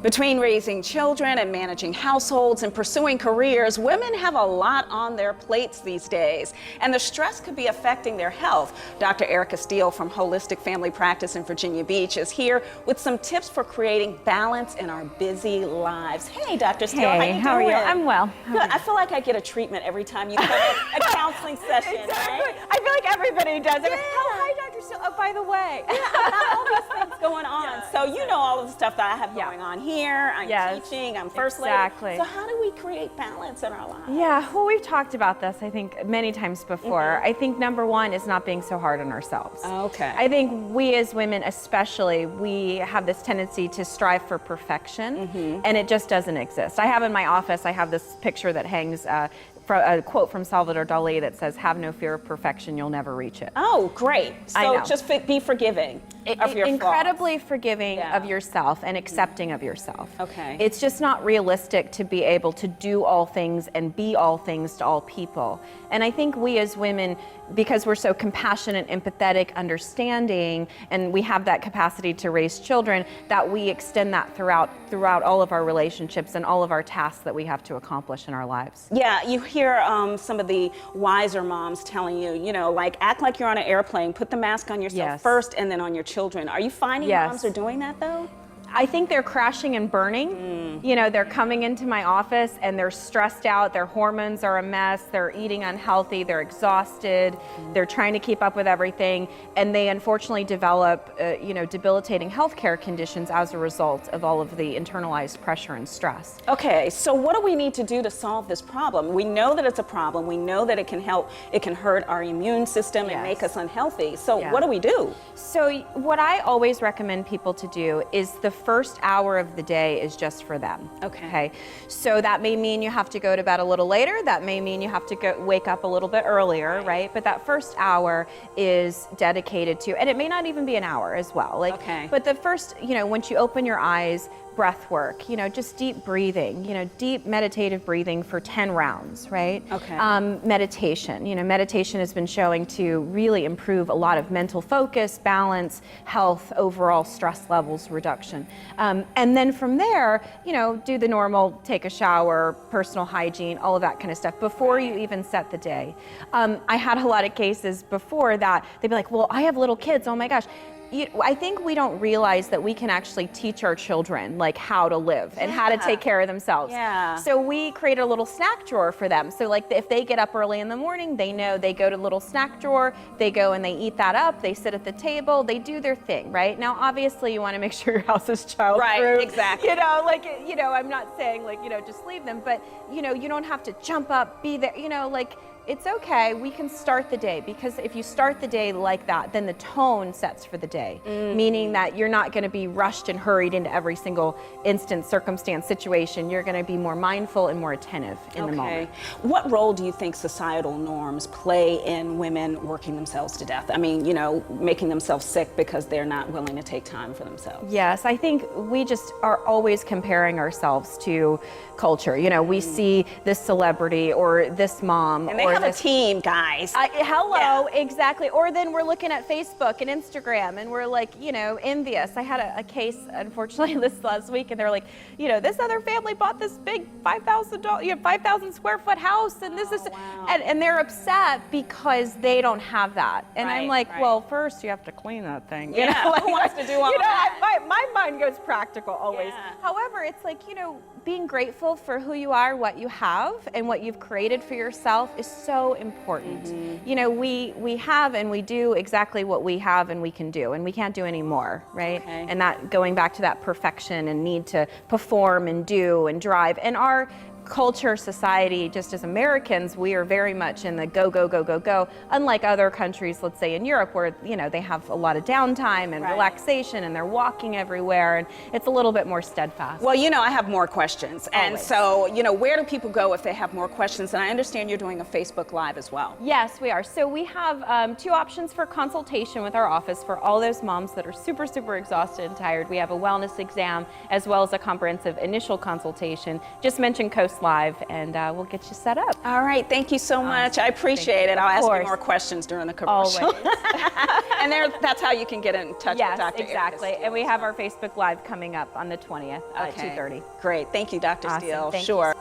Between raising children and managing households and pursuing careers, women have a lot on their plates these days, and the stress could be affecting their health. Dr. Erica Steele from Holistic Family Practice in Virginia Beach is here with some tips for creating balance in our busy lives. Hey, Dr. Steele, hey, how are you? I'm well. Good. I feel like I get a treatment every time you come in, a counseling session. Exactly. Right? I feel like everybody does. Yeah. Oh, hi, Dr. Steele. Oh, by the way. About all these things going on. Yeah, so you know all of the stuff that I have going on here. I'm teaching, I'm first lady. So how do we create balance in our lives? Yeah, well, we've talked about this, I think, many times before. I think number one is not being so hard on ourselves. Okay. I think we as women especially, we have this tendency to strive for perfection, and it just doesn't exist. I have in my office, I have this picture that hangs, a quote from Salvador Dali that says, "Have no fear of perfection, you'll never reach it." Oh, great. So just be forgiving of your incredibly flaws. Forgiving of yourself and accepting of yourself. Okay. It's just not realistic to be able to do all things and be all things to all people. And I think we as women, because we're so compassionate, empathetic, understanding, and we have that capacity to raise children, that we extend that throughout all of our relationships and all of our tasks that we have to accomplish in our lives. Yeah, you hear some of the wiser moms telling you, you know, like act like you're on an airplane, put the mask on yourself first and then on your children. Are you finding moms are doing that though? I think they're crashing and burning. You know, they're coming into my office and they're stressed out, their hormones are a mess, they're eating unhealthy, they're exhausted, they're trying to keep up with everything, and they unfortunately develop, debilitating healthcare conditions as a result of all of the internalized pressure and stress. Okay, so what do we need to do to solve this problem? We know that it's a problem, we know that it can hurt our immune system and make us unhealthy, so what do we do? So what I always recommend people to do is the first hour of the day is just for them. Okay. So that may mean you have to go to bed a little later. That may mean you have to wake up a little bit earlier, right? But that first hour is dedicated to, and it may not even be an hour as well. But the first, once you open your eyes, breath work, just deep breathing, deep meditative breathing for 10 rounds, right? Okay. Meditation, meditation has been showing to really improve a lot of mental focus, balance, health, overall stress levels reduction. And then from there, do the normal, take a shower, personal hygiene, all of that kind of stuff before you even set the day. I had a lot of cases before that they'd be like, well, I have little kids, oh my gosh. I think we don't realize that we can actually teach our children like how to live and how to take care of themselves. So we create a little snack drawer for them. So like if they get up early in the morning, they know they go to the little snack drawer, they go and they eat that up, they sit at the table, they do their thing, right? Now obviously you want to make sure your house is child-proof. Right, exactly. I'm not saying just leave them, but you don't have to jump up, be there, it's okay, we can start the day, because if you start the day like that, then the tone sets for the day, meaning that you're not going to be rushed and hurried into every single instance, circumstance, situation. You're going to be more mindful and more attentive in the moment. What role do you think societal norms play in women working themselves to death? I mean, making themselves sick because they're not willing to take time for themselves. Yes, I think we just are always comparing ourselves to culture. We see this celebrity or this mom, and they have a team, guys. Exactly. Or then we're looking at Facebook and Instagram and we're like, envious. I had a case, unfortunately, this last week, and they're like, this other family bought this big $5,000, 5,000 square foot house, and and they're upset because they don't have that. And I'm like, well, first you have to clean that thing. Who wants to do all that? My mind goes practical always. However, it's like, being grateful for who you are, what you have, and what you've created for yourself is so important. We have and we do exactly what we have and we can do, and we can't do any more, right? And that going back to that perfection and need to perform and do and drive. And our culture, society, just as Americans, we are very much in the go, go, go, go, go, unlike other countries, let's say in Europe, where they have a lot of downtime and relaxation and they're walking everywhere, and it's a little bit more steadfast. Well, I have more questions. And so, where do people go if they have more questions? And I understand you're doing a Facebook Live as well. Yes, we are. So we have 2 options for consultation with our office for all those moms that are super, super exhausted and tired. We have a wellness exam as well as a comprehensive initial consultation. Just mention Coast us live, and we'll get you set up. All right, thank you so much. I appreciate it. I'll ask you more questions during the commercial. Always. And that's how you can get in touch with Dr. Exactly. Erica And we Steele have well. our Facebook Live coming up on the 20th at 2:30. Great. Thank you, Dr. Awesome. Steele. Thank you. Sure.